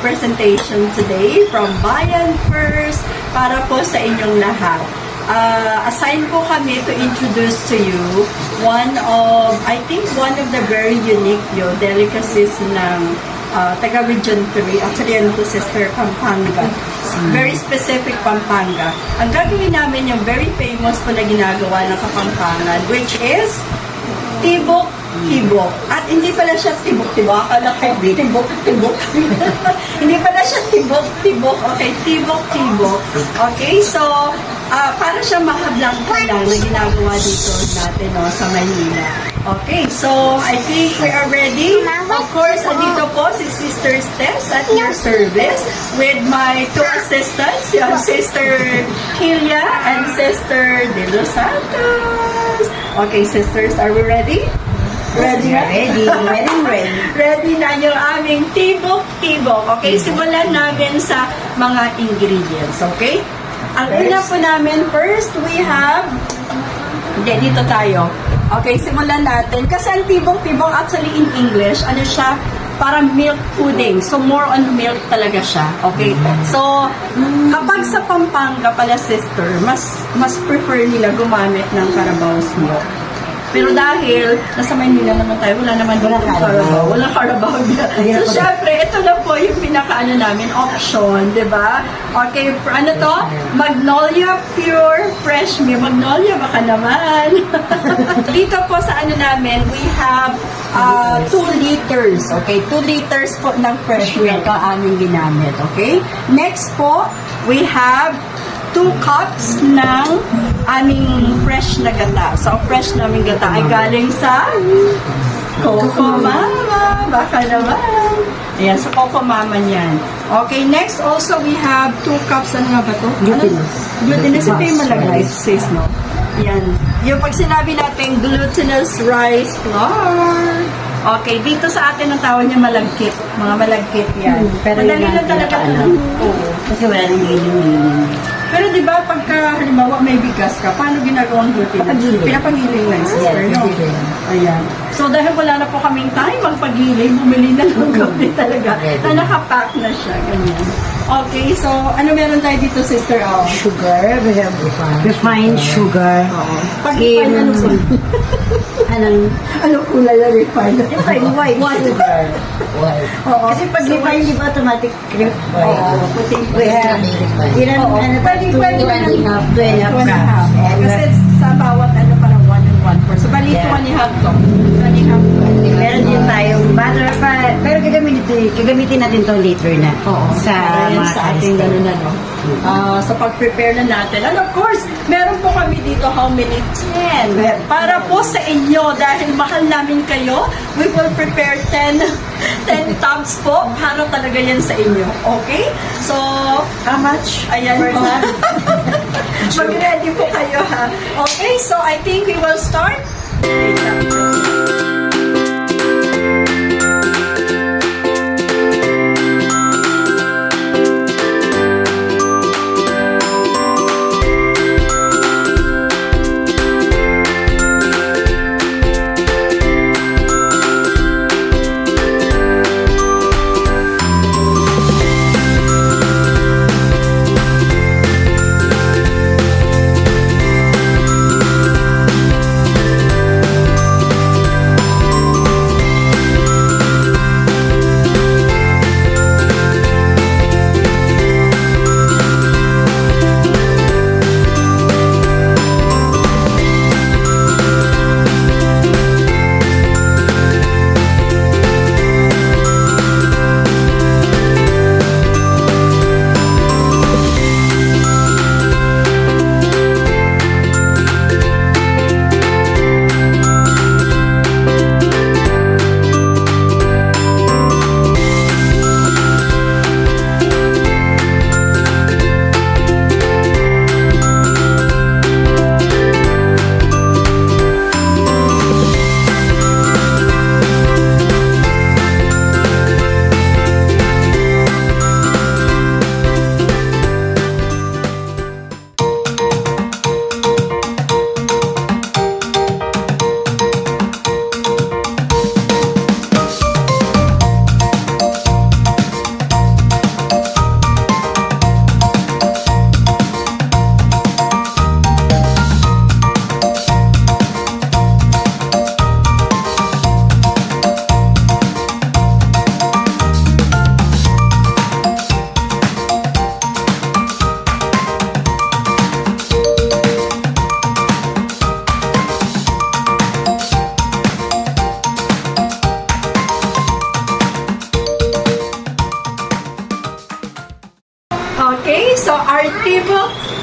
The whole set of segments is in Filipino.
presentation today from Bayan First para po sa inyong lahat. Assign po kami to introduce to you one of the very unique delicacies ng taga Region 3. Actually, ano to, Sister, Pampanga. Very specific Pampanga. Ang gagawin namin yung very famous po na ginagawa ng Kapampangan, which is tibok-tibok. At hindi pala siya tibok-tibok. Akala kayo, tibok-tibok. Hindi pala siya tibok-tibok. Okay, tibok-tibok. Okay, so, para siya mahablang lang na ginagawa dito natin sa Maynila. Okay, so I think we are ready. Of course, andito po si Sister Tess at your service with my two assistants, yung Sister Hilya and Sister De Los Santos. Okay, sisters, are we ready? Ready na? Ready. Ready na yung aming tibok-tibok. Okay, simulan namin sa mga ingredients, okay? Ang una po namin, first, we have, dito tayo. Okay, simulan natin. Kasi ang tibok-tibok, actually in English, ano siya, parang milk pudding. So, more on milk talaga siya. Okay? So, kapag sa Pampanga pala, sister, mas prefer nila gumamit ng Carabao's milk. Pero dahil nasa Maynila naman tayo, wala naman Carabao. Walang Carabao. So, syempre, ito na po yung pinaka-ano namin, option, di ba? Okay, ano to? Magnolia Pure Fresh Milk. Magnolia, baka naman. Dito po sa ano namin, we have 2 liters. Okay, 2 liters po ng fresh milk ang aming ginamit. Okay? Next po, we have 2 cups ng aming fresh na gata. So, fresh naming gata ay galing sa Coco Mama. Baka naman. Ayan, sa Coco Mama niyan. Okay, next also we have 2 cups. Ano nga ba ito? Glutinous. Glutinous. Ito yung malagay, sis, no? Ayan. Yung pag sinabi natin glutinous rice flour. Okay, dito sa atin ang tawag niya malagkit. Mga malagkit yan. Pero madali lang talaga ito. Oo. Kasi wala nang giling-giling. Pero di ba pagka halimbawa may bigas ka, paano ginagawang glutinous? Pinapagiling lang, sister, no? Ayan. So dahil wala na po kaming time magpagiling, bumili na lang kami talaga na nakapack na siya. Ganyan. Okay, so ano meron tayo dito, sister? Sugar, we have refined sugar. Pag-refined, ano po? Ano kulay na refined? White sugar. White. Kasi pag refined, di ba automatic cream? Oo, puting We have, pwede 2.5 cups. Kasi sa bawat ano parang 1 and 1/4. So bali 2 and a half to. 2 and a half to. Meron din tayong butter pa. Pero gagamitin natin to later na. Sa ating gano'n na, no? Sa pag-prepare na natin. And of course, meron po kami dito how many? 10. Para po sa inyo, dahil mahal namin kayo, we will prepare 10 tubs po para talaga yan sa inyo. Okay? So, how much? Ayan po. Mag-ready po kayo, ha? Okay, so I think we will start.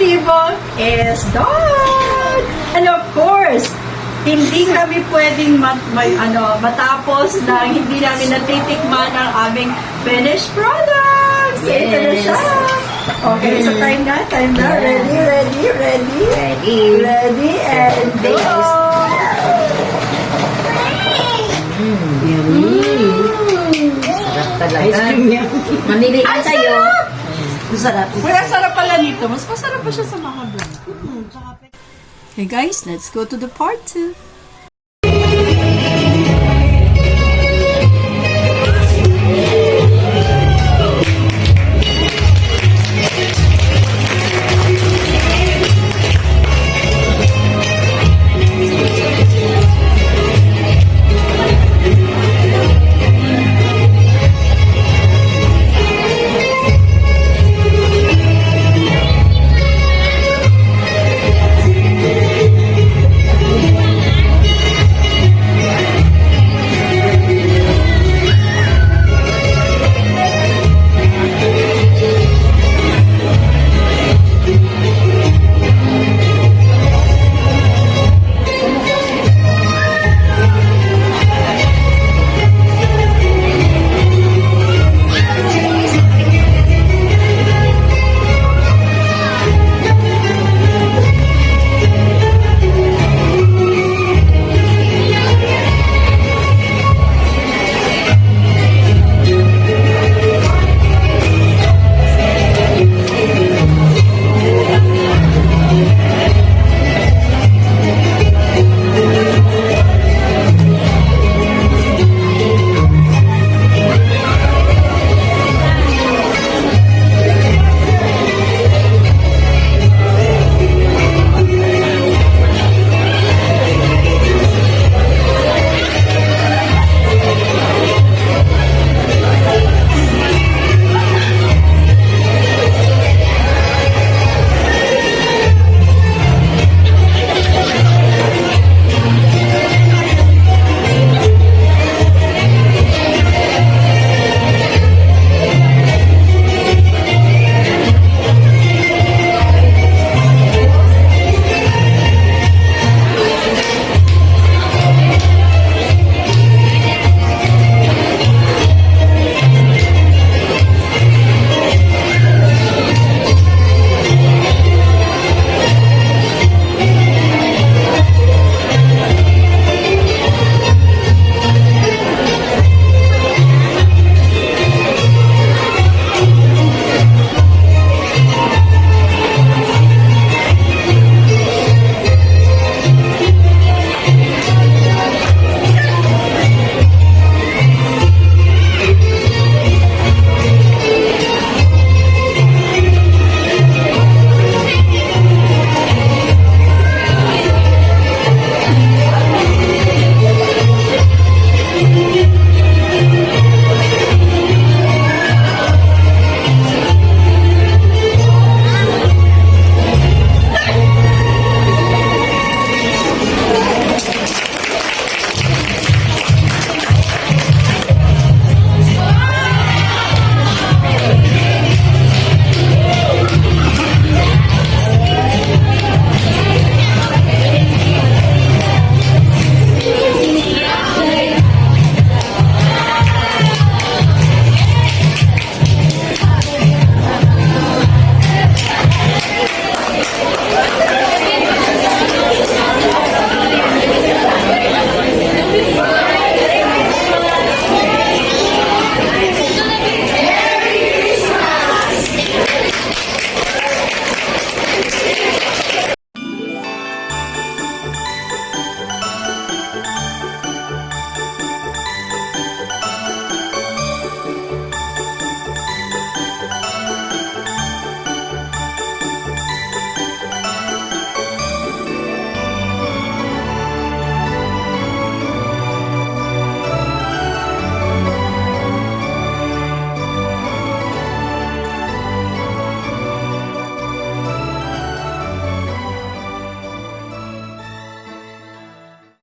tibok is done! And of course, hindi kami pwedeng matapos na hindi namin natitikman ang aming finished products. So, ito na siya. Okay, so time na. Ready, and go! Sarap talaga. Ice cream niya. Maniliin Ang tayo. sarap! Masarap. Kaya sarap pala nito. Mas masarap pa siya sa mga doon. Okay guys, let's go to the part 2.